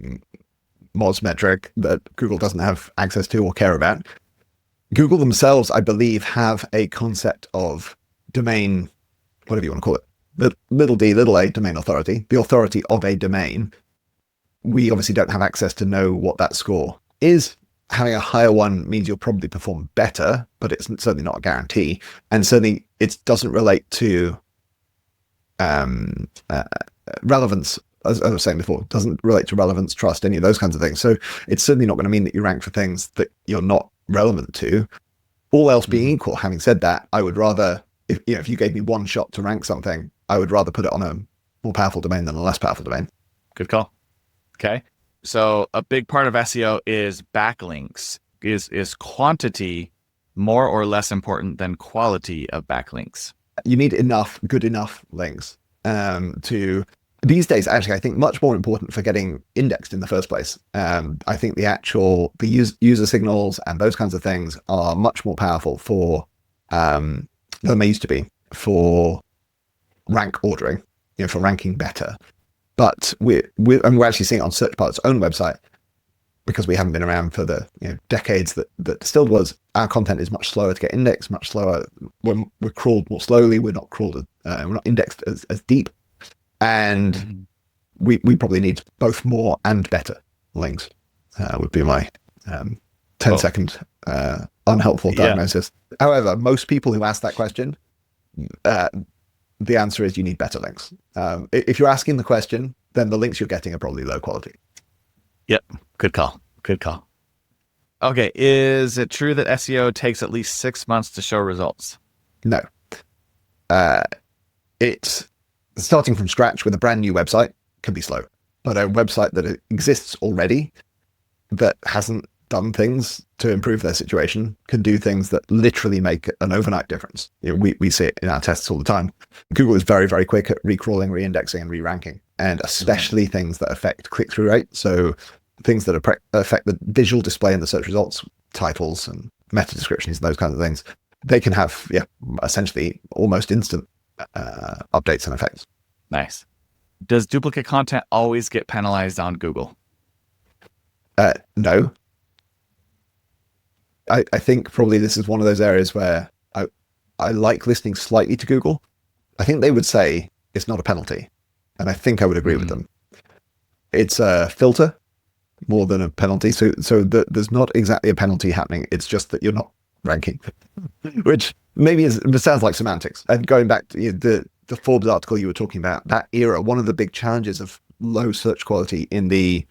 Moz metric that Google doesn't have access to or care about. Google themselves, I believe, have a concept of domain, whatever you want to call it, little d, little a, domain authority, the authority of a domain. We obviously don't have access to know what that score is. Having a higher one means you'll probably perform better, but it's certainly not a guarantee. And certainly it doesn't relate to relevance, as I was saying before, doesn't relate to relevance, trust, any of those kinds of things. So it's certainly not going to mean that you rank for things that you're not relevant to. All else being equal, having said that, I would rather, if you gave me one shot to rank something, I would rather put it on a more powerful domain than a less powerful domain. Good call. Okay. So a big part of SEO is backlinks. Is quantity more or less important than quality of backlinks? You need good enough links to, these days, actually, I think much more important for getting indexed in the first place. I think the user signals and those kinds of things are much more powerful than they used to be for rank ordering, for ranking better. But we're actually seeing it on SearchPilot's own website, because we haven't been around for the decades that Distilled was. Our content is much slower to get indexed, much slower. We're crawled more slowly. We're not indexed as deep. And we probably need both more and better links, would be my 10-second unhelpful diagnosis. However, most people who ask that question, the answer is you need better links. If you're asking the question, then the links you're getting are probably low quality. Yep. Good call. Okay. Is it true that SEO takes at least 6 months to show results? No. It's starting from scratch with a brand new website can be slow, but a website that exists already that hasn't done things to improve their situation can do things that literally make an overnight difference. We see it in our tests all the time. Google is very, very quick at recrawling, reindexing, and re-ranking, and especially things that affect click-through rate. So things that affect the visual display in the search results, titles and meta descriptions, and those kinds of things. They can have, essentially almost instant updates and effects. Nice. Does duplicate content always get penalized on Google? No. I think probably this is one of those areas where I like listening slightly to Google. I think they would say it's not a penalty, and I think I would agree with them. It's a filter more than a penalty. So there's not exactly a penalty happening. It's just that you're not ranking, which maybe sounds like semantics. And going back to the Forbes article you were talking about, that era, one of the big challenges of low search quality in the,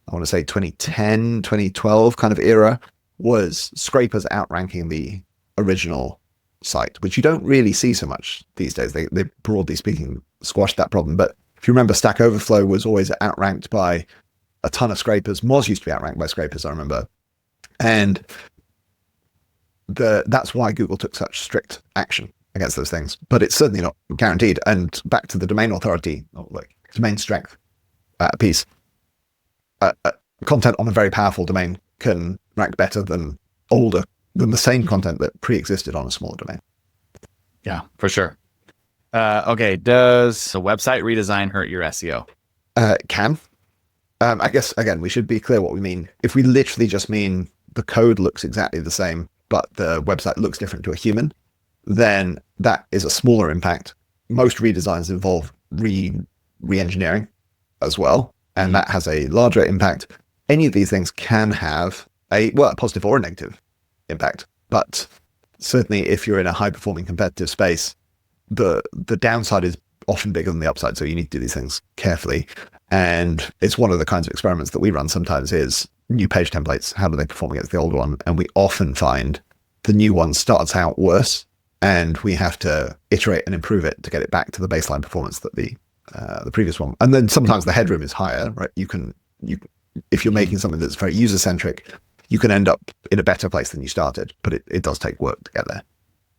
I want to say 2010, 2012 kind of era, was scrapers outranking the original site, which you don't really see so much these days. They broadly speaking squashed that problem. But if you remember, Stack Overflow was always outranked by a ton of scrapers. Moz used to be outranked by scrapers, I remember. And that's why Google took such strict action against those things. But it's certainly not guaranteed. And back to the domain authority, domain strength piece. Content on a very powerful domain can rank better than the same content that pre-existed on a smaller domain. Yeah, for sure. Okay, does a website redesign hurt your SEO? Can. I guess, again, we should be clear what we mean. If we literally just mean the code looks exactly the same, but the website looks different to a human, then that is a smaller impact. Most redesigns involve re-engineering as well, and that has a larger impact. Any of these things can have a positive or a negative impact, but certainly if you're in a high-performing competitive space, the downside is often bigger than the upside, so you need to do these things carefully. And it's one of the kinds of experiments that we run sometimes is new page templates. How do they perform against the old one? And we often find the new one starts out worse and we have to iterate and improve it to get it back to the baseline performance that the previous one. And then sometimes the headroom is higher, right? If you're making something that's very user centric, you can end up in a better place than you started, but it does take work to get there.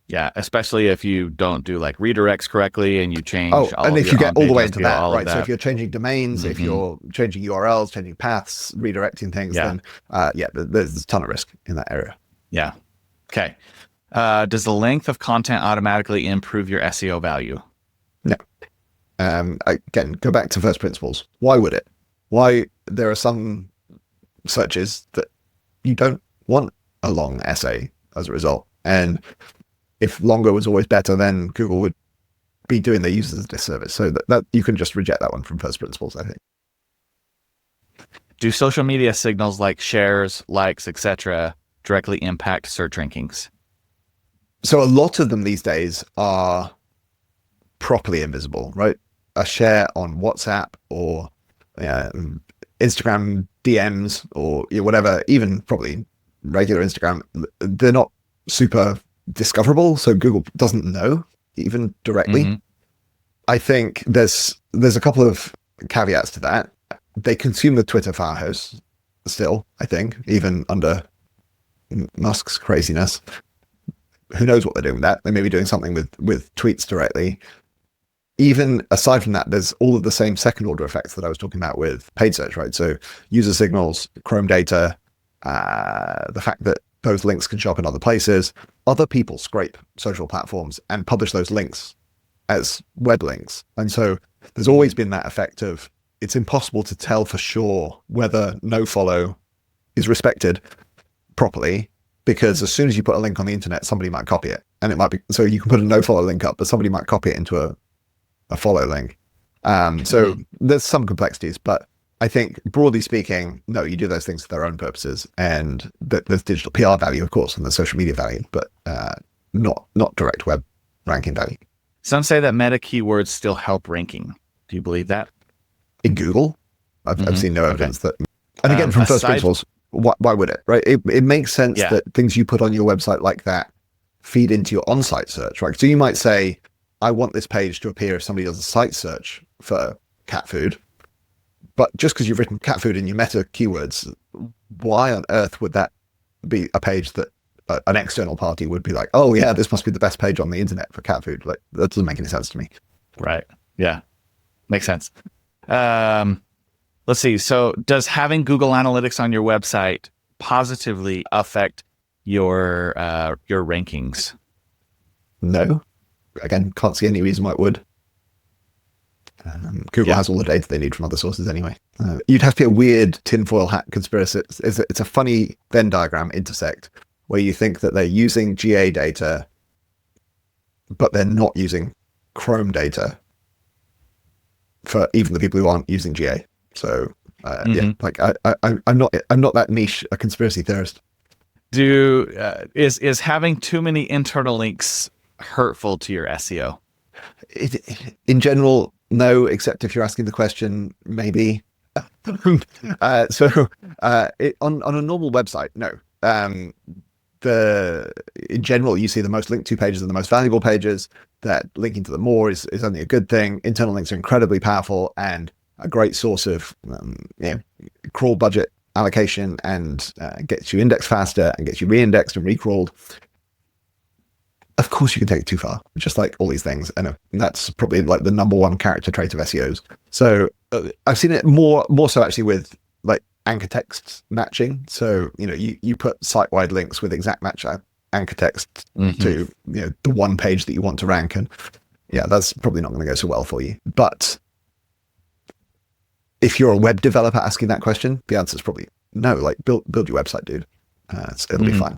Yeah, especially if you don't do like redirects correctly and you change. And if you get all the way into that, right? That. So if you're changing domains, if you're changing URLs, changing paths, redirecting things, then there's a ton of risk in that area. Yeah. Okay. Does the length of content automatically improve your SEO value? No. Again, go back to first principles. Why would it? Why? There are some searches that you don't want a long essay as a result. And if longer was always better, then Google would be doing their users a disservice. So that you can just reject that one from first principles, I think. Do social media signals like shares, likes, etc., directly impact search rankings? So a lot of them these days are properly invisible, right? A share on WhatsApp or Instagram DMs or whatever, even probably regular Instagram, they're not super discoverable, so Google doesn't know even directly. I think there's a couple of caveats to that. They consume the Twitter firehouse still, I think, even under Musk's craziness. Who knows what they're doing with that? They may be doing something with tweets directly. Even aside from that, there's all of the same second order effects that I was talking about with paid search, right? So user signals, Chrome data, the fact that those links can show up in other places. Other people scrape social platforms and publish those links as web links. And so there's always been that effect of it's impossible to tell for sure whether nofollow is respected properly, because as soon as you put a link on the internet, somebody might copy it. And it might be, so you can put a nofollow link up, but somebody might copy it into a follow link. So there's some complexities, but I think broadly speaking, no, you do those things for their own purposes, and there's digital PR value, of course, and there's social media value, but not direct web ranking value. Some say that meta keywords still help ranking. Do you believe that? In Google, I've seen no evidence that. And again, from first principles, why would it? Right? It makes sense that things you put on your website like that feed into your on-site search, right? So you might say, I want this page to appear if somebody does a site search for cat food. But just because you've written cat food in your meta keywords, why on earth would that be a page that an external party would be like, oh yeah, this must be the best page on the internet for cat food? Like, that doesn't make any sense to me. Right. Yeah. Makes sense. Let's see. So does having Google Analytics on your website positively affect your rankings? No. Again, can't see any reason why it would. Google has all the data they need from other sources anyway. You'd have to be a weird tinfoil hat conspiracy. It's a funny Venn diagram intersect where you think that they're using GA data, but they're not using Chrome data for even the people who aren't using GA. So like I'm not that niche a conspiracy theorist. Is having too many internal links hurtful to your SEO? In general, no, except if you're asking the question, maybe. On a normal website, no. In general, you see the most linked to pages are the most valuable pages. That linking to them more is only a good thing. Internal links are incredibly powerful and a great source of crawl budget allocation, and gets you indexed faster and gets you re-indexed and recrawled. Of course, you can take it too far, just like all these things. And that's probably like the number one character trait of SEOs. So I've seen it more so actually with like anchor text matching. So, you put site-wide links with exact match anchor text to, the one page that you want to rank. And yeah, that's probably not going to go so well for you. But if you're a web developer asking that question, the answer is probably no, like build your website, dude. It'll be fine.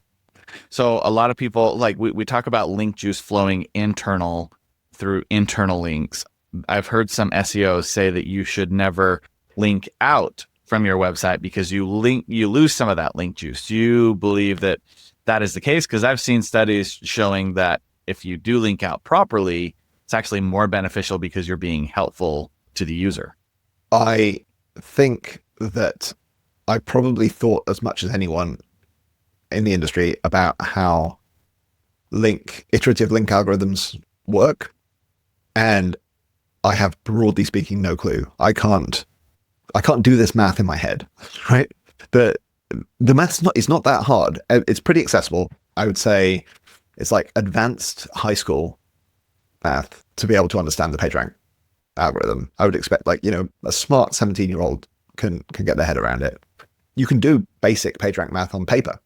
So a lot of people, like we talk about link juice flowing through internal links. I've heard some SEOs say that you should never link out from your website because you lose some of that link juice. Do you believe that is the case? Because I've seen studies showing that if you do link out properly, it's actually more beneficial because you're being helpful to the user. I think that I probably thought as much as anyone in the industry about how iterative link algorithms work. And I have, broadly speaking, no clue. I can't do this math in my head, right? The math's it's not that hard. It's pretty accessible. I would say it's like advanced high school math to be able to understand the PageRank algorithm. I would expect, like, a smart 17-year-old can get their head around it. You can do basic PageRank math on paper.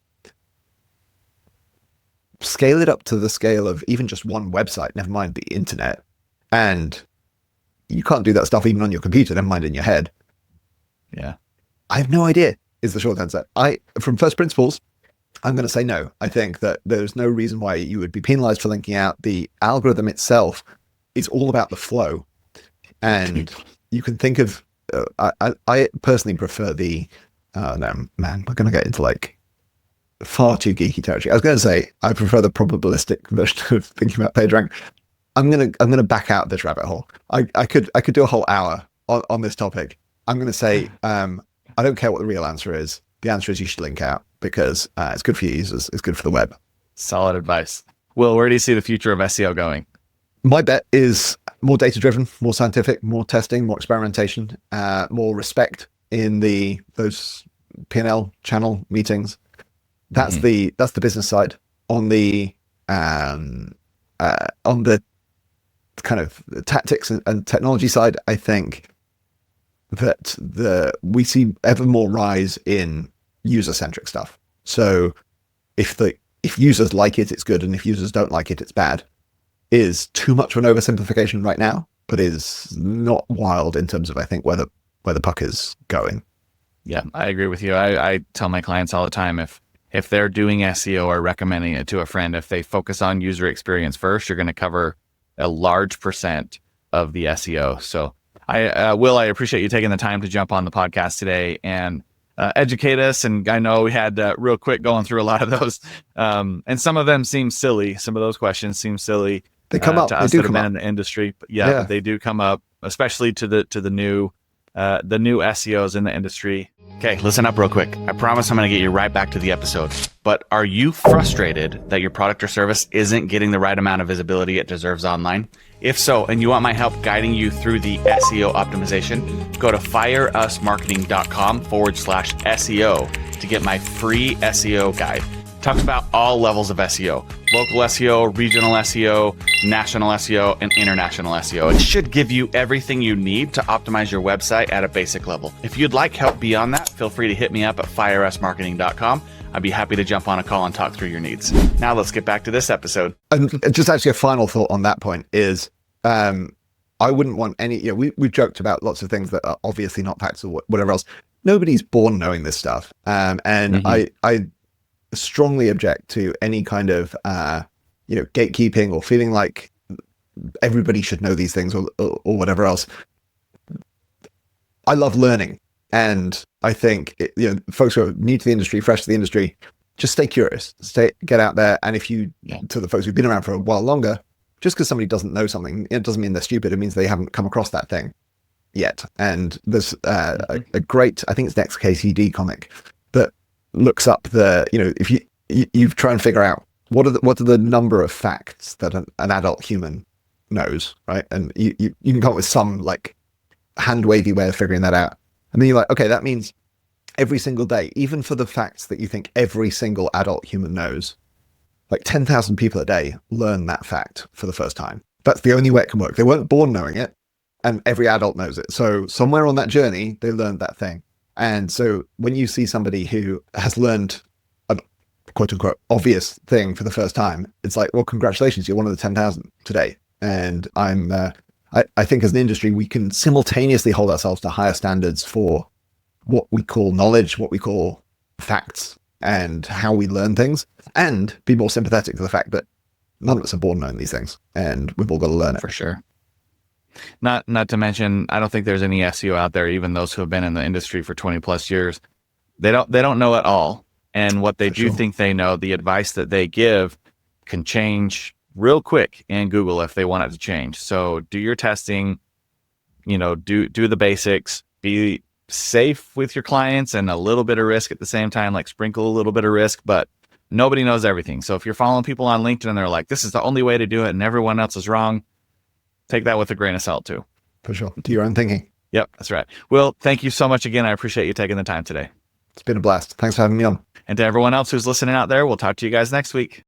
Scale it up to the scale of even just one website, never mind the internet. And you can't do that stuff even on your computer, never mind in your head. Yeah. I have no idea, is the short answer. From first principles, I'm going to say no. I think that there's no reason why you would be penalized for linking out. The algorithm itself is all about the flow. And you can think of, I personally prefer no, man, we're going to get into like far too geeky territory. I was going to say, I prefer the probabilistic version of thinking about PageRank. I'm going to back out this rabbit hole. I could do a whole hour on this topic. I'm going to say, I don't care what the real answer is. The answer is you should link out because it's good for your users. It's good for the web. Solid advice. Will, where do you see the future of SEO going? My bet is more data-driven, more scientific, more testing, more experimentation, more respect in those P&L channel meetings. That's the business side. On the kind of tactics and technology side, I think that we see ever more rise in user-centric stuff. So if users like it, it's good, and if users don't like it, it's bad. Is too much of an oversimplification right now, but is not wild in terms of, I think, where the puck is going. Yeah, I agree with you. I tell my clients all the time, if they're doing SEO or recommending it to a friend, if they focus on user experience first, you're going to cover a large percent of the SEO. So Will, I appreciate you taking the time to jump on the podcast today and educate us. And I know we had real quick going through a lot of those, and some of them seem silly. Some of those questions seem silly. They come up. To us they do that have come been up. in the industry, but but they do come up, especially to the new SEOs in the industry. Okay, listen up real quick. I promise I'm going to get you right back to the episode. But are you frustrated that your product or service isn't getting the right amount of visibility it deserves online? If so, and you want my help guiding you through the SEO optimization, go to fireusmarketing.com/SEO to get my free SEO guide. Talks about all levels of SEO, local SEO, regional SEO, national SEO, and international SEO. It should give you everything you need to optimize your website at a basic level. If you'd like help beyond that, feel free to hit me up at fireusmarketing.com. I'd be happy to jump on a call and talk through your needs. Now let's get back to this episode. And just actually a final thought on that point is, I wouldn't want any, we've joked about lots of things that are obviously not facts or whatever else. Nobody's born knowing this stuff. I strongly object to any kind of, gatekeeping or feeling like everybody should know these things or whatever else. I love learning. And I think, folks who are new to the industry, fresh to the industry, just stay curious, get out there. And if to the folks who've been around for a while longer, just because somebody doesn't know something, it doesn't mean they're stupid. It means they haven't come across that thing yet. And there's a great, I think it's next KCD comic that looks up if you try and figure out what are the number of facts that an adult human knows, right? And you can come up with some like hand wavy way of figuring that out. And then you're like, okay, that means every single day, even for the facts that you think every single adult human knows, like 10,000 people a day learn that fact for the first time. That's the only way it can work. They weren't born knowing it, and every adult knows it. So somewhere on that journey, they learned that thing. And so when you see somebody who has learned a quote unquote obvious thing for the first time, it's like, well, congratulations, you're one of the 10,000 today. And I think as an industry, we can simultaneously hold ourselves to higher standards for what we call knowledge, what we call facts, and how we learn things, and be more sympathetic to the fact that none of us are born knowing these things, and we've all got to learn it. For sure. Not to mention, I don't think there's any SEO out there, even those who have been in the industry for 20 plus years, they don't know it all. And what they think they know, the advice that they give can change real quick in Google if they want it to change. So do your testing, do the basics, be safe with your clients and a little bit of risk at the same time, like sprinkle a little bit of risk, but Nobody knows everything. So if you're following people on LinkedIn and they're like, this is the only way to do it and everyone else is wrong, take that with a grain of salt too. For sure. Do your own thinking. Yep, that's right. Will, thank you so much again. I appreciate you taking the time today. It's been a blast. Thanks for having me on. And to everyone else who's listening out there, we'll talk to you guys next week.